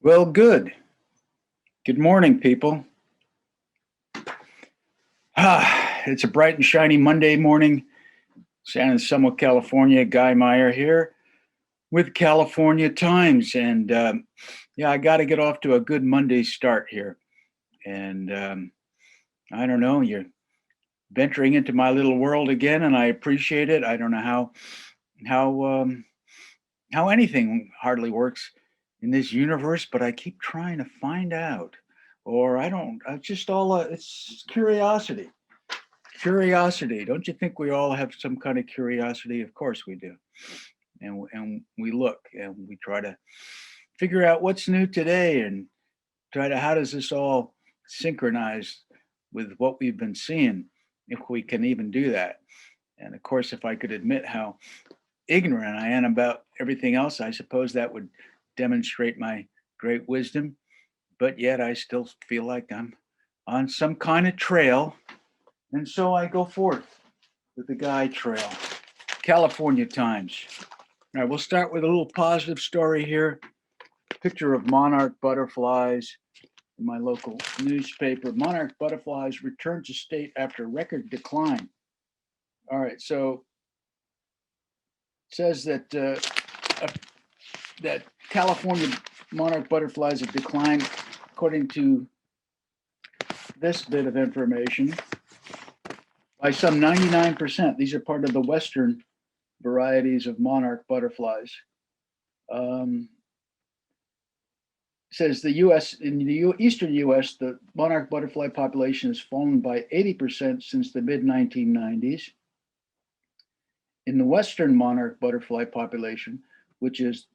Well, good. Good morning, people. It's a bright and shiny Monday morning. San Anselmo, California. Guy Meyer here with California Times. And yeah, I got to get off to a good Monday start here. And I don't know, you're venturing into my little world again, and I appreciate it. I don't know how how anything hardly works in this universe, but I keep trying to find out. Or I don't, I just all, it's curiosity. Curiosity. Don't you think we all have some kind of curiosity? Of course we do. And we look and we try to figure out what's new today and try to, how does this all synchronize with what we've been seeing, if we can even do that. And of course, if I could admit how ignorant I am about everything else, I suppose that would demonstrate my great wisdom. But yet I still feel like I'm on some kind of trail. And so I go forth with the guide trail. California Times. All right, we'll start with a little positive story here. Picture of monarch butterflies in my local newspaper. Monarch butterflies return to state after record decline. All right, so it says that California monarch butterflies have declined, according to this bit of information, by some 99%. These are part of the Western varieties of monarch butterflies. Says the U.S. in the eastern U.S. the monarch butterfly population has fallen by 80% since the mid 1990s. In the western monarch butterfly population, which is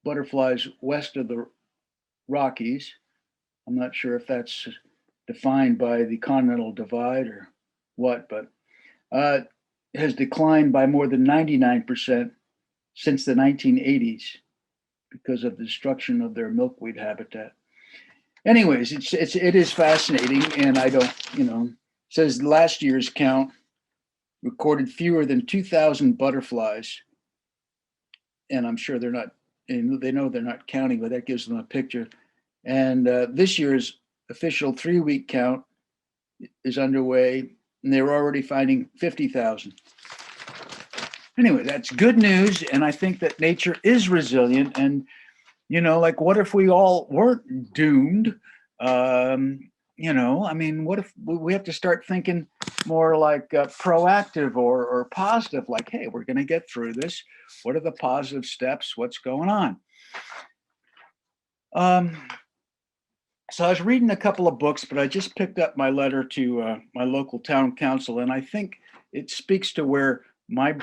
butterflies west of the Rockies, I'm not sure if that's defined by the continental divide or what, but has declined by more than 99% since the 1980s because of the destruction of their milkweed habitat. Anyways, it is fascinating, and I don't, says last year's count recorded fewer than 2,000 butterflies, and I'm sure they're not, and they know they're not counting, but that gives them a picture. And this year's official 3-week count is underway, and they're already finding 50,000. Anyway, that's good news, and I think that nature is resilient. And like, what if we all weren't doomed? I mean, what if we have to start thinking more like proactive or positive? Like, hey, we're going to get through this. What are the positive steps? What's going on? So I was reading a couple of books, but I just picked up my letter to my local town council, and I think it speaks to where my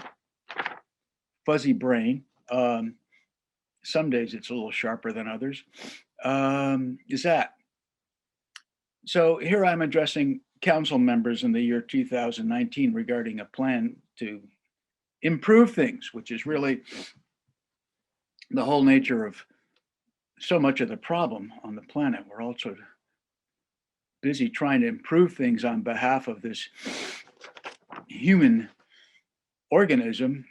fuzzy brain, some days it's a little sharper than others, is that. So here I'm addressing council members in the year 2019 regarding a plan to improve things, which is really the whole nature of so much of the problem on the planet. We're also busy trying to improve things on behalf of this human organism,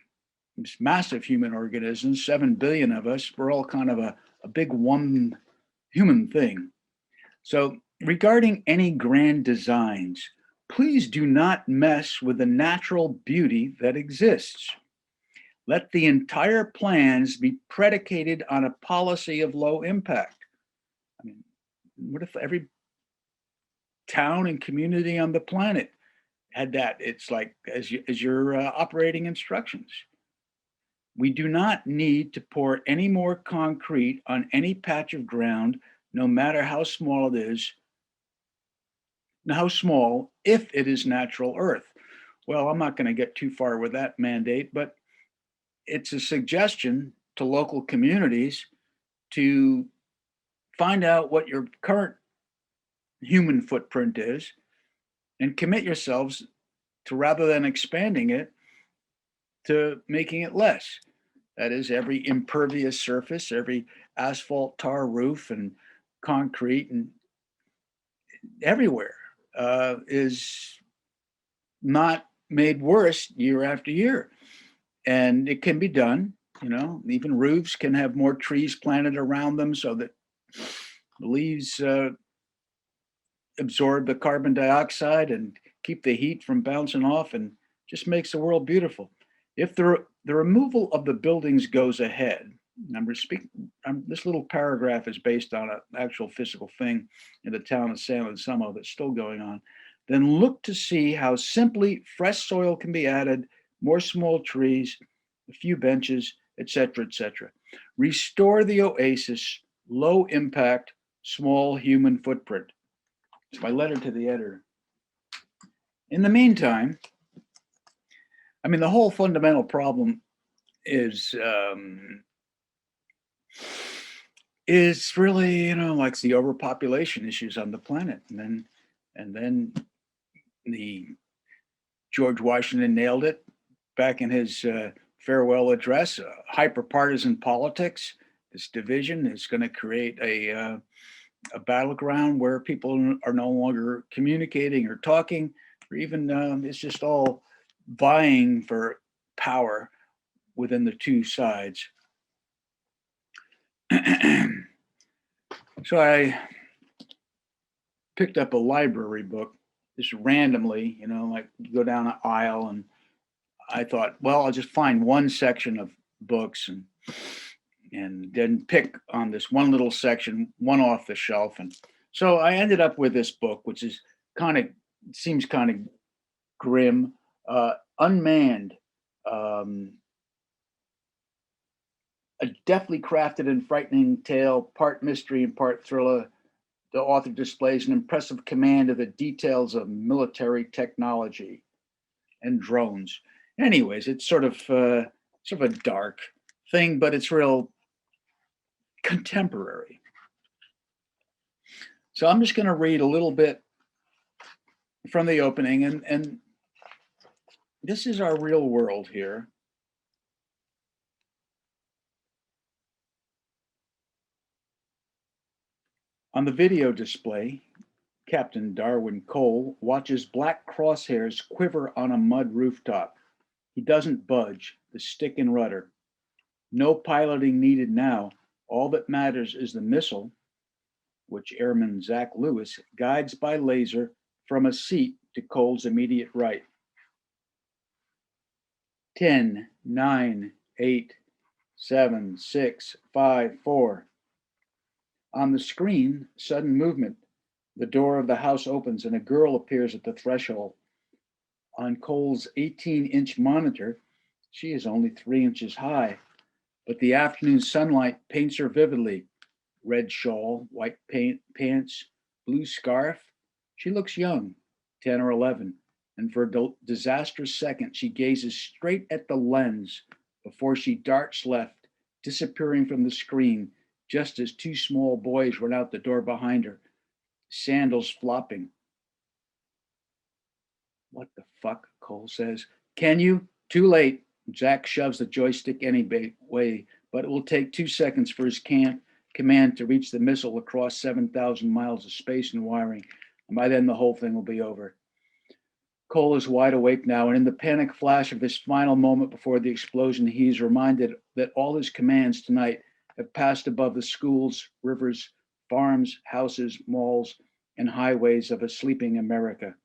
this massive human organism, 7 billion of us. We're all kind of a big one human thing. So regarding any grand designs, please do not mess with the natural beauty that exists. Let the entire plans be predicated on a policy of low impact. I mean, what if every town and community on the planet had that? It's like as your operating instructions. We do not need to pour any more concrete on any patch of ground, no matter how small it is, how small, if it is natural earth. Well, I'm not going to get too far with that mandate, but it's a suggestion to local communities to find out what your current human footprint is and commit yourselves to, rather than expanding it, to making it less. That is, every impervious surface, every asphalt tar roof and concrete and everywhere is not made worse year after year. And it can be done. Even roofs can have more trees planted around them so that the leaves absorb the carbon dioxide and keep the heat from bouncing off and just makes the world beautiful. If the removal of the buildings goes ahead, this little paragraph is based on an actual physical thing in the town of San Anselmo that's still going on, then look to see how simply fresh soil can be added, more small trees, a few benches, etc., etc. Restore the oasis, low impact, small human footprint. It's my letter to the editor. In the meantime, the whole fundamental problem is really, like the overpopulation issues on the planet, and then the George Washington nailed it back in his farewell address. Hyperpartisan politics, this division is going to create a battleground where people are no longer communicating or talking, or even it's just all vying for power within the two sides. So I picked up a library book just randomly, like you go down an aisle, and I thought, well, I'll just find one section of books and then pick on this one little section, one off the shelf. And so I ended up with this book, which is seems kind of grim, UnManned, a deftly crafted and frightening tale, part mystery and part thriller. The author displays an impressive command of the details of military technology and drones. Anyways, it's sort of a dark thing, but it's real contemporary. So I'm just going to read a little bit from the opening, and this is our real world here. On the video display, Captain Darwin Cole watches black crosshairs quiver on a mud rooftop. He doesn't budge, the stick and rudder. No piloting needed now. All that matters is the missile, which Airman Zach Lewis guides by laser from a seat to Cole's immediate right. 10, 9, 8, 7, 6, 5, 4. On the screen, sudden movement. The door of the house opens and a girl appears at the threshold. On Cole's 18-inch monitor, she is only 3 inches high, but the afternoon sunlight paints her vividly. Red shawl, white pants, blue scarf. She looks young, 10 or 11, and for a disastrous second, she gazes straight at the lens before she darts left, disappearing from the screen just as two small boys run out the door behind her, sandals flopping. What the fuck, Cole says. Can you? Too late. Jack shoves the joystick any way, but it will take 2 seconds for his command to reach the missile across 7,000 miles of space and wiring, and by then the whole thing will be over. Cole is wide awake now, and in the panic flash of this final moment before the explosion, he is reminded that all his commands tonight have passed above the schools, rivers, farms, houses, malls, and highways of a sleeping America.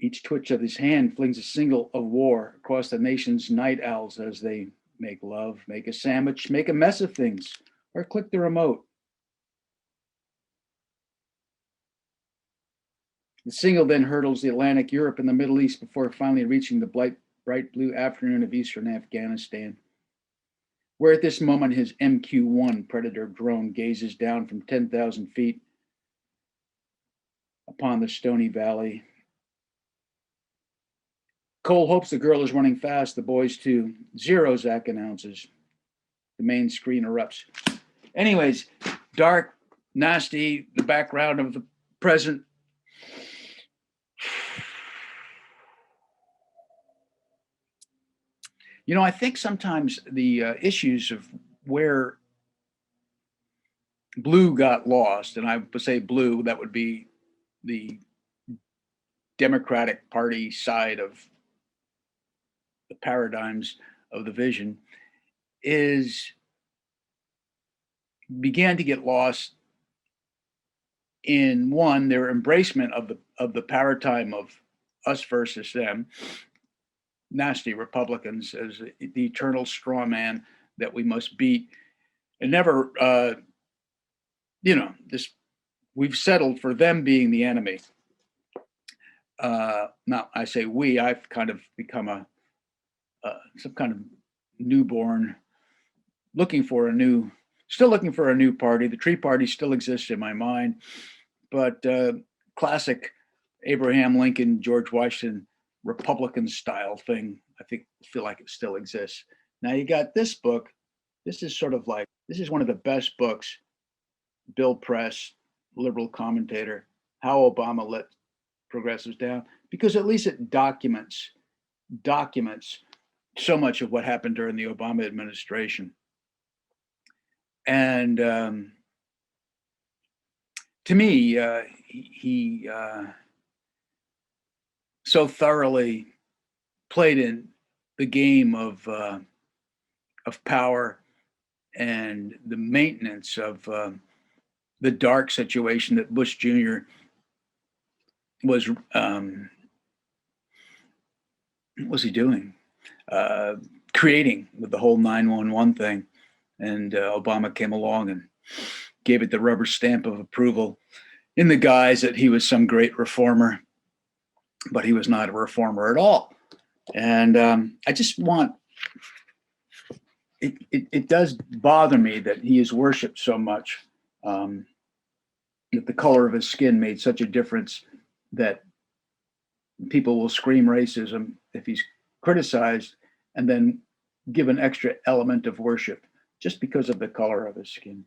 Each twitch of his hand flings a signal of war across the nation's night owls as they make love, make a sandwich, make a mess of things, or click the remote. The signal then hurdles the Atlantic, Europe, and the Middle East before finally reaching the bright blue afternoon of eastern Afghanistan, where at this moment his MQ-1 Predator drone gazes down from 10,000 feet upon the stony valley. Cole hopes the girl is running fast, the boys too. 0, Zach announces. The main screen erupts. Anyways, dark, nasty, the background of the present. I think sometimes the issues of where blue got lost, and I would say blue, that would be the Democratic Party side of the paradigms, of the vision is began to get lost in one, their embracement of the paradigm of us versus them, nasty Republicans as the eternal straw man that we must beat, and never, this we've settled for them being the enemy. Now I say we, I've kind of become some kind of newborn, still looking for a new party. The Tree Party still exists in my mind, but classic Abraham Lincoln, George Washington, Republican style thing, feel like it still exists. Now you got this book. This is one of the best books. Bill Press, liberal commentator, How Obama Let Progressives Down, because at least it documents so much of what happened during the Obama administration. And to me, he so thoroughly played in the game of power and the maintenance of the dark situation that Bush Jr. was what was he doing? Creating with the whole 911 thing. And Obama came along and gave it the rubber stamp of approval in the guise that he was some great reformer, but he was not a reformer at all. And I just want, it does bother me that he is worshipped so much, that the color of his skin made such a difference that people will scream racism if he's criticized and then give an extra element of worship just because of the color of his skin.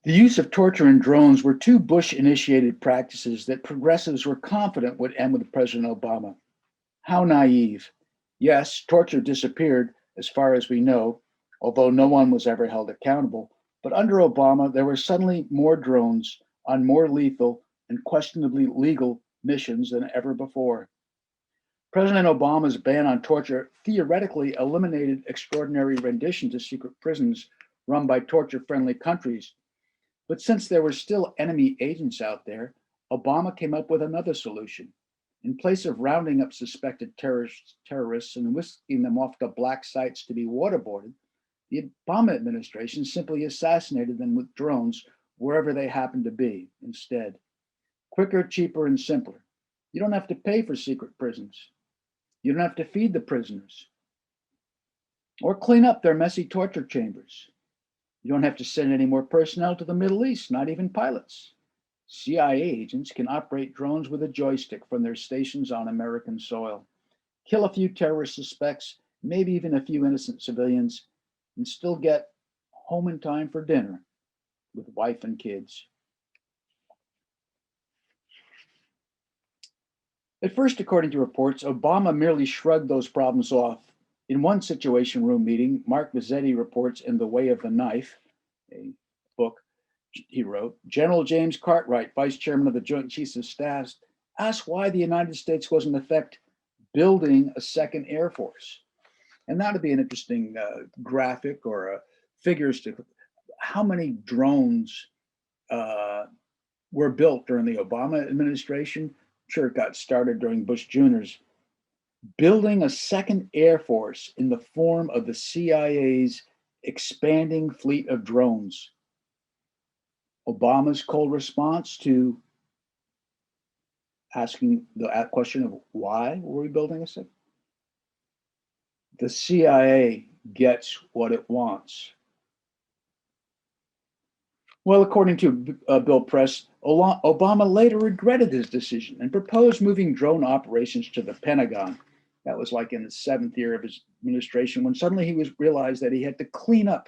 The use of torture and drones were two Bush-initiated practices that progressives were confident would end with President Obama. How naive. Yes, torture disappeared as far as we know, although no one was ever held accountable. But under Obama, there were suddenly more drones on more lethal and questionably legal missions than ever before. President Obama's ban on torture theoretically eliminated extraordinary rendition to secret prisons run by torture-friendly countries. But since there were still enemy agents out there, Obama came up with another solution. In place of rounding up suspected terrorists and whisking them off to black sites to be waterboarded, the Obama administration simply assassinated them with drones wherever they happened to be instead. Quicker, cheaper, and simpler. You don't have to pay for secret prisons. You don't have to feed the prisoners or clean up their messy torture chambers. You don't have to send any more personnel to the Middle East, not even pilots. CIA agents can operate drones with a joystick from their stations on American soil, kill a few terrorist suspects, maybe even a few innocent civilians, and still get home in time for dinner with wife and kids. At first, according to reports, Obama merely shrugged those problems off. In one Situation Room meeting, Mark Mazzetti reports in The Way of the Knife, a book he wrote, General James Cartwright, vice chairman of the Joint Chiefs of Staff, asked why the United States was in effect building a second Air Force. And that would be an interesting graphic or figures to how many drones were built during the Obama administration. Sure, it got started during Bush Jr.'s. Building a second Air Force in the form of the CIA's expanding fleet of drones. Obama's cold response to asking the question of why were we building a second? The CIA gets what it wants. Well, according to Bill Press, Obama later regretted his decision and proposed moving drone operations to the Pentagon. That was like in the 7th year of his administration, when suddenly he realized that he had to clean up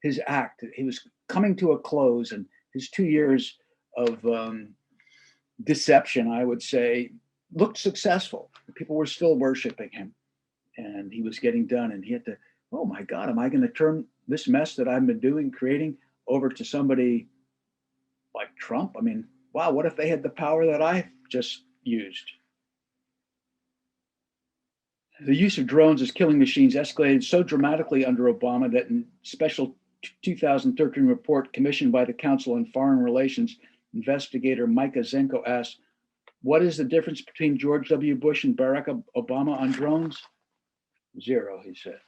his act. He was coming to a close, and his 2 years of deception, I would say, looked successful. People were still worshiping him, and he was getting done. And he had to, oh my God, am I going to turn this mess that I've been creating, over to somebody like Trump? I mean, wow, what if they had the power that I just used? The use of drones as killing machines escalated so dramatically under Obama that in special 2013 report commissioned by the Council on Foreign Relations, investigator Micah Zenko asked, "What is the difference between George W. Bush and Barack Obama on drones?" Zero, he said.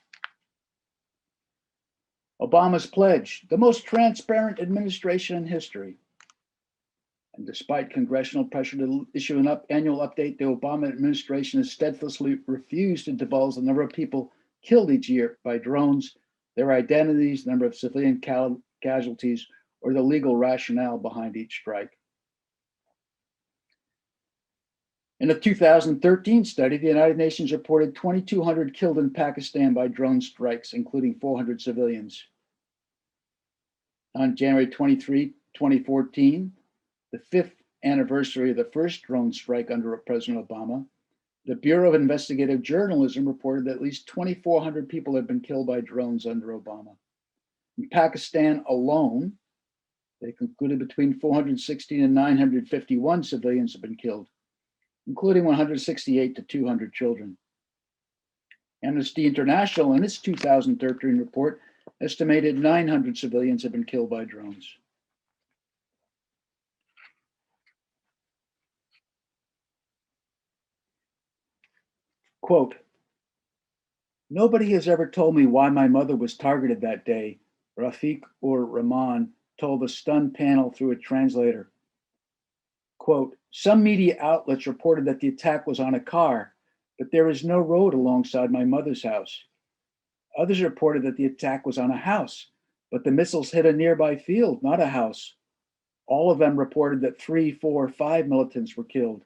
Obama's pledge, the most transparent administration in history. And despite congressional pressure to issue an annual update, the Obama administration has steadfastly refused to divulge the number of people killed each year by drones, their identities, number of civilian casualties, or the legal rationale behind each strike. In a 2013 study, the United Nations reported 2,200 killed in Pakistan by drone strikes, including 400 civilians. On January 23, 2014, the fifth anniversary of the first drone strike under President Obama, the Bureau of Investigative Journalism reported that at least 2,400 people have been killed by drones under Obama. In Pakistan alone, they concluded between 416 and 951 civilians have been killed, including 168 to 200 children. Amnesty International, in its 2013 report, estimated 900 civilians have been killed by drones. Quote, "Nobody has ever told me why my mother was targeted that day," Rafiq ur Rahman told the stunned panel through a translator. Quote, "Some media outlets reported that the attack was on a car, but there is no road alongside my mother's house. Others reported that the attack was on a house, but the missiles hit a nearby field, not a house. All of them reported that 3, 4, 5 militants were killed.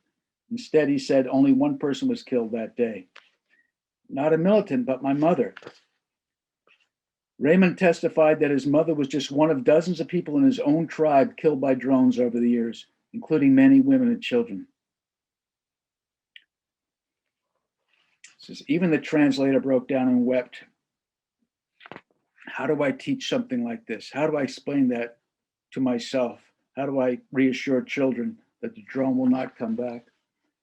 Instead, he said only one person was killed that day. Not a militant, but my mother." Raymond testified that his mother was just one of dozens of people in his own tribe killed by drones over the years, including many women and children. Says, even the translator broke down and wept. How do I teach something like this? How do I explain that to myself? How do I reassure children that the drone will not come back?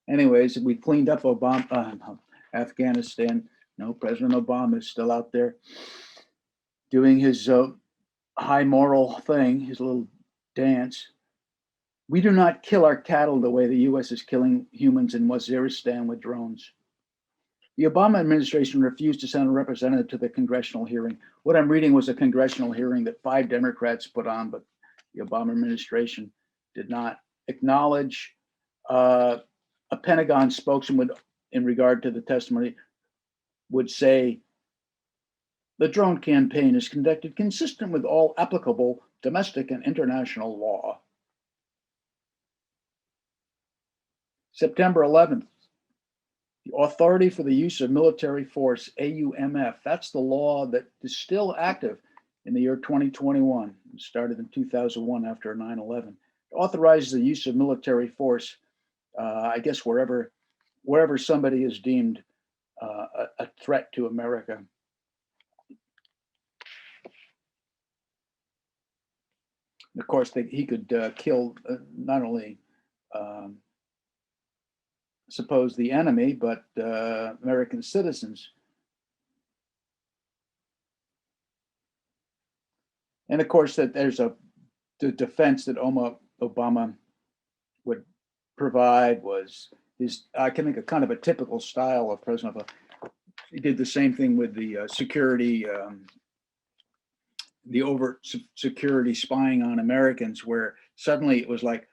Anyways, we cleaned up Afghanistan. No, President Obama is still out there doing his high moral thing, his little dance. We do not kill our cattle the way the U.S. is killing humans in Waziristan with drones. The Obama administration refused to send a representative to the congressional hearing. What I'm reading was a congressional hearing that 5 Democrats put on, but the Obama administration did not acknowledge. A Pentagon spokesman would, in regard to the testimony, would say, "The drone campaign is conducted consistent with all applicable domestic and international law." September 11th, the Authority for the Use of Military Force, AUMF, that's the law that is still active in the year 2021. It started in 2001 after 9/11. It authorizes the use of military force, I guess, wherever somebody is deemed a threat to America. And of course, he could kill not only suppose the enemy, but American citizens. And of course, that there's the defense that Obama would provide was I can think of kind of a typical style of President Obama. He did the same thing with the security, the overt security spying on Americans, where suddenly it was like,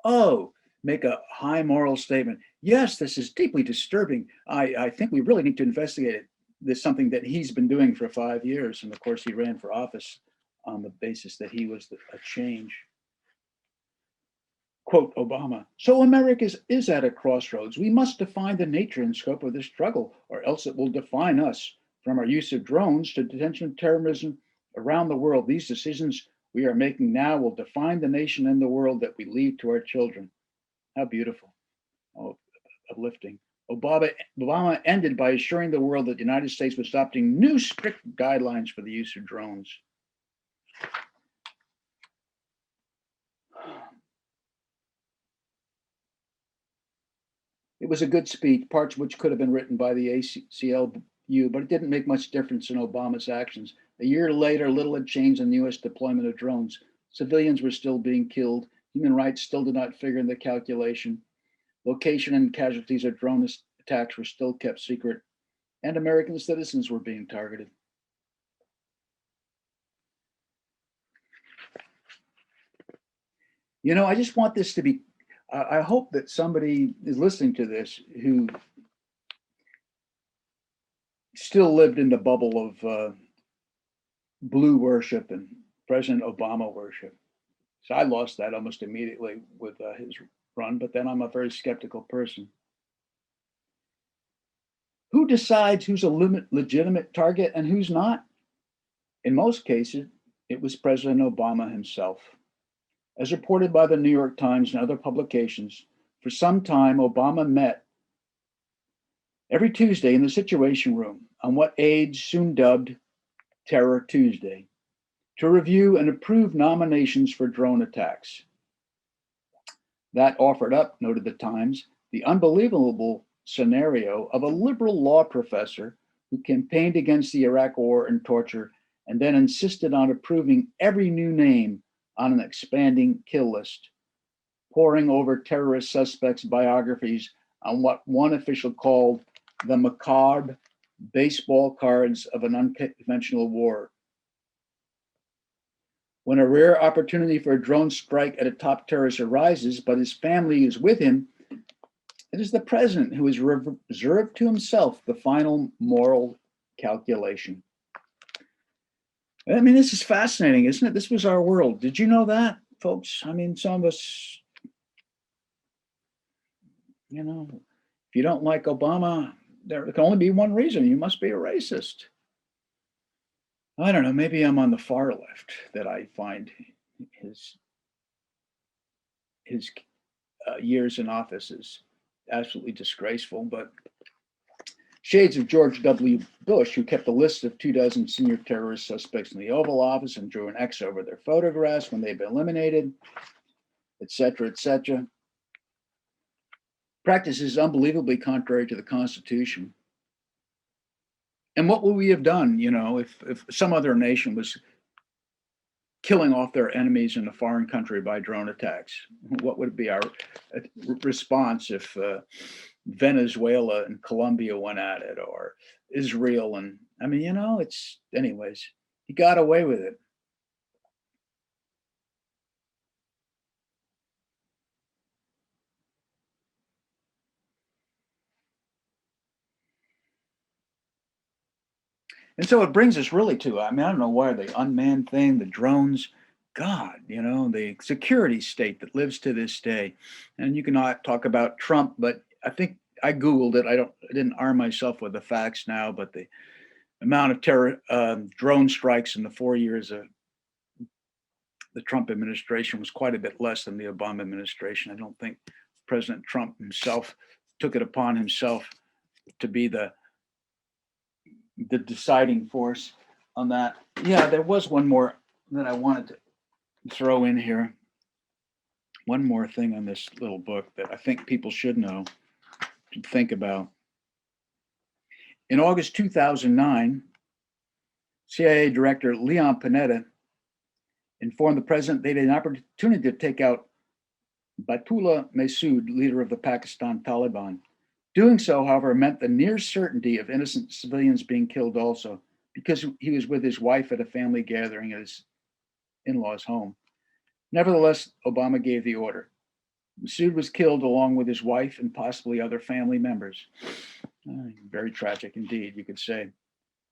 oh, make a high moral statement. Yes, this is deeply disturbing. I think we really need to investigate it. This is something that he's been doing for 5 years. And of course, he ran for office on the basis that he was a change. Quote Obama, "So America is at a crossroads. We must define the nature and scope of this struggle, or else it will define us. From our use of drones to detention of terrorism around the world, these decisions we are making now will define the nation and the world that we leave to our children." How beautiful. Oh, uplifting. Obama ended by assuring the world that the United States was adopting new strict guidelines for the use of drones. It was a good speech, parts which could have been written by the ACLU, but it didn't make much difference in Obama's actions. A year later, little had changed in the US deployment of drones. Civilians were still being killed. Human rights still did not figure in the calculation. Location and casualties of drone attacks were still kept secret, and American citizens were being targeted. I just want this to be, I hope that somebody is listening to this who still lived in the bubble of blue worship and President Obama worship. So I lost that almost immediately with his run, but then I'm a very skeptical person. Who decides who's a legitimate target and who's not? In most cases, it was President Obama himself. As reported by the New York Times and other publications, for some time, Obama met every Tuesday in the Situation Room on what aides soon dubbed Terror Tuesday to review and approve nominations for drone attacks. That offered up, noted the Times, the unbelievable scenario of a liberal law professor who campaigned against the Iraq war and torture and then insisted on approving every new name on an expanding kill list, poring over terrorist suspects' biographies on what one official called the macabre baseball cards of an unconventional war. When a rare opportunity for a drone strike at a top terrorist arises, but his family is with him, it is the president who has reserved to himself the final moral calculation. I mean, this is fascinating, isn't it? This was our world. Did you know that, folks? I mean, some of us, if you don't like Obama, there can only be one reason. You must be a racist. I don't know. Maybe I'm on the far left that I find his years in office is absolutely disgraceful. But shades of George W. Bush, who kept a list of 24 senior terrorist suspects in the Oval Office and drew an X over their photographs when they've been eliminated, et cetera, et cetera. Practice is unbelievably contrary to the Constitution. And what would we have done, if some other nation was killing off their enemies in a foreign country by drone attacks? What would be our response if Venezuela and Colombia went at it, or Israel? And I mean, anyways, he got away with it. And so it brings us really to, I don't know why the unmanned thing, the drones, God, the security state that lives to this day. And you can talk about Trump, but I think I Googled it. I didn't arm myself with the facts now, but the amount of terror drone strikes in the 4 years of the Trump administration was quite a bit less than the Obama administration. I don't think President Trump himself took it upon himself to be the deciding force on that. Yeah, there was one more that I wanted to throw in here. One more thing on this little book that I think people should know, should think about. In August 2009, CIA Director Leon Panetta informed the president they had an opportunity to take out Batullah Masood, leader of the Pakistan Taliban. Doing so, however, meant the near certainty of innocent civilians being killed also, because he was with his wife at a family gathering at his in-laws' home. Nevertheless, Obama gave the order. Masood was killed along with his wife and possibly other family members. Very tragic indeed, you could say.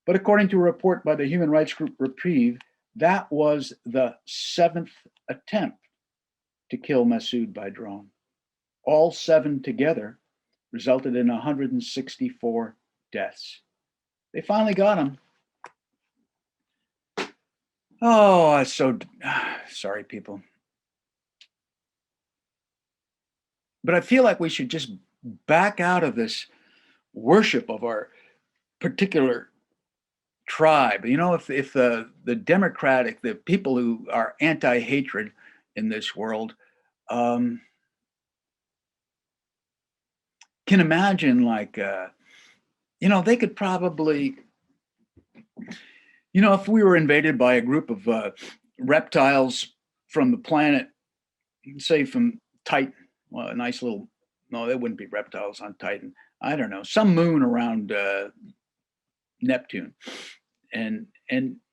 But according to a report by the human rights group Reprieve, that was the 7th attempt to kill Masood by drone. All 7 together resulted in 164 deaths. They finally got him. Oh, I'm so sorry, people. But I feel like we should just back out of this worship of our particular tribe. If the Democratic, the people who are anti-hatred in this world, can imagine, like, they could probably, if we were invaded by a group of reptiles from the planet, say from Titan, well, a nice little, no, they wouldn't be reptiles on Titan. I don't know, some moon around Neptune. And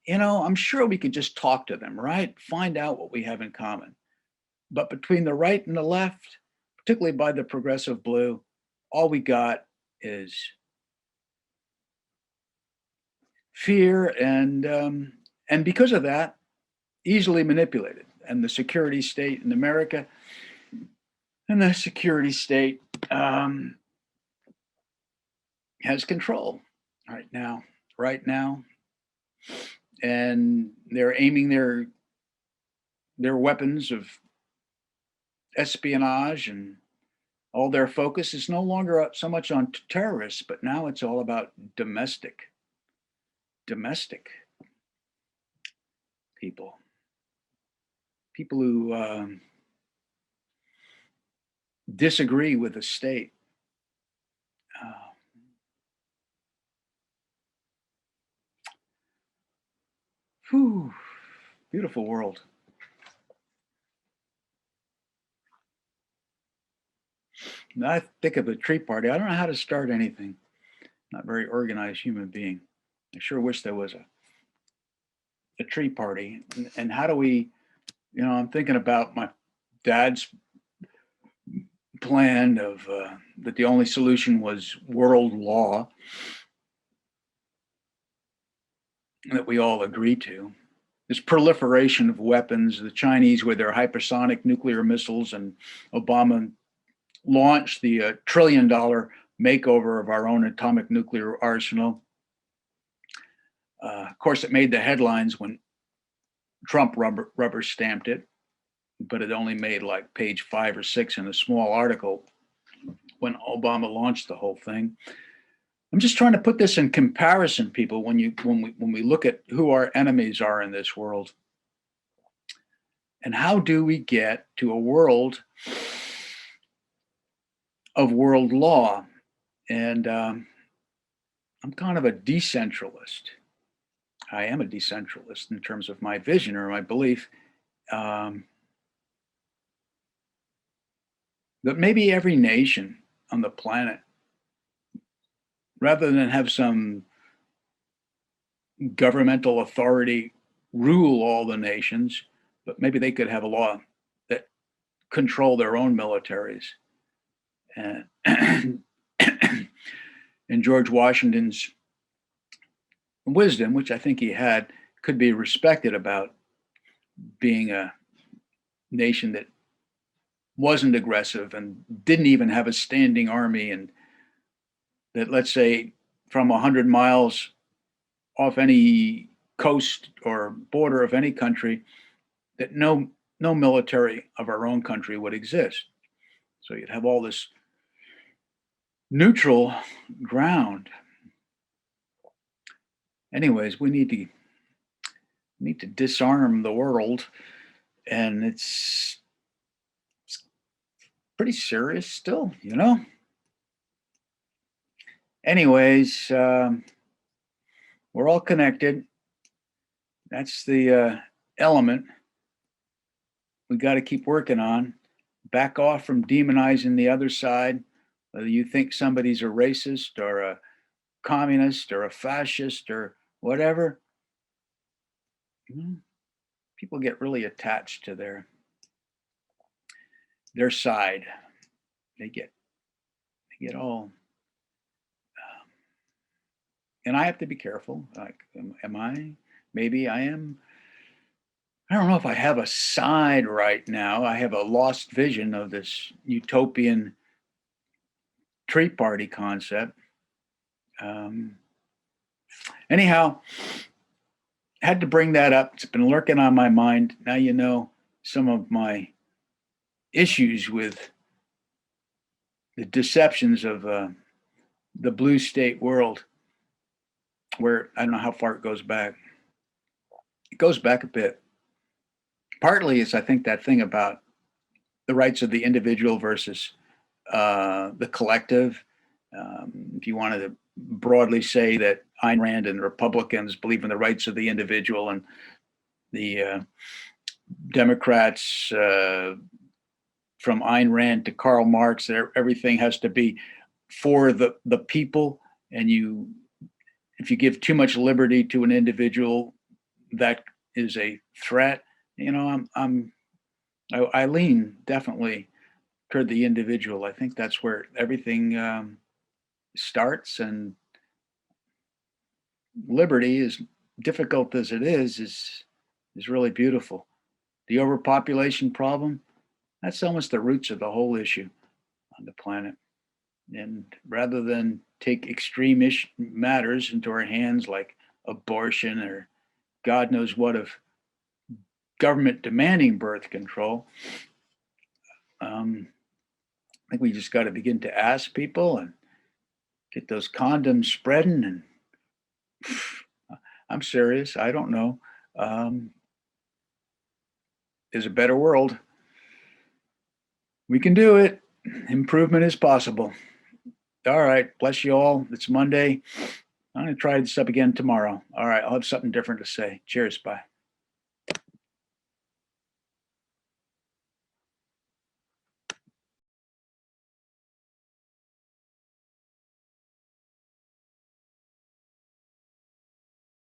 I'm sure we could just talk to them, right? Find out what we have in common. But between the right and the left, particularly by the progressive blue, all we got is fear, and because of that, easily manipulated. And the security state in America and the security state has control right now, right now, and they're aiming their weapons of espionage, and all their focus is no longer so much on terrorists, but now it's all about domestic people, people who disagree with the state. Uh, Whew, beautiful world. I think of a tree party. I don't know how to start anything. Not very organized human being. I sure wish there was a tree party. And how do we, I'm thinking about my dad's plan of that the only solution was world law that we all agree to. This proliferation of weapons, the Chinese with their hypersonic nuclear missiles, and Obama launched the $1 trillion makeover of our own atomic nuclear arsenal. Of course, it made the headlines when Trump rubber stamped it, but it only made like page 5 or 6 in a small article when Obama launched the whole thing. I'm just trying to put this in comparison, people, when we look at who our enemies are in this world. And how do we get to a world of world law? And I'm kind of a decentralist. I am a decentralist in terms of my vision or my belief that maybe every nation on the planet, rather than have some governmental authority rule all the nations, but maybe they could have a law that control their own militaries. And, and George Washington's wisdom, which I think he had, could be respected about being a nation that wasn't aggressive and didn't even have a standing army, and that, let's say, from 100 miles off any coast or border of any country, that no military of our own country would exist. So you'd have all this neutral ground. Anyways, we need to disarm the world, and it's pretty serious still. Anyways, we're all connected. That's the element we got to keep working on. Back off from demonizing the other side, whether you think somebody's a racist or a communist or a fascist or whatever. People get really attached to their side. They get all, and I have to be careful. Like, am I? Maybe I am. I don't know if I have a side right now. I have a lost vision of this utopian tree party concept. Anyhow, had to bring that up. It's been lurking on my mind. Now you know some of my issues with the deceptions of the blue state world, where I don't know how far it goes back. It goes back a bit. Partly it's, I think, that thing about the rights of the individual versus the collective. If you wanted to broadly say that Ayn Rand and Republicans believe in the rights of the individual, and the Democrats, from Ayn Rand to Karl Marx, everything has to be for the people. And if you give too much liberty to an individual, that is a threat. I lean definitely toward the individual. I think that's where everything starts, and liberty, as difficult as it is really beautiful. The overpopulation problem, that's almost the roots of the whole issue on the planet. And rather than take extreme matters into our hands, like abortion or God knows what of government demanding birth control, I think we just got to begin to ask people and get those condoms spreading. And I'm serious. I don't know. There's a better world. We can do it. Improvement is possible. All right. Bless you all. It's Monday. I'm going to try this up again tomorrow. All right. I'll have something different to say. Cheers. Bye.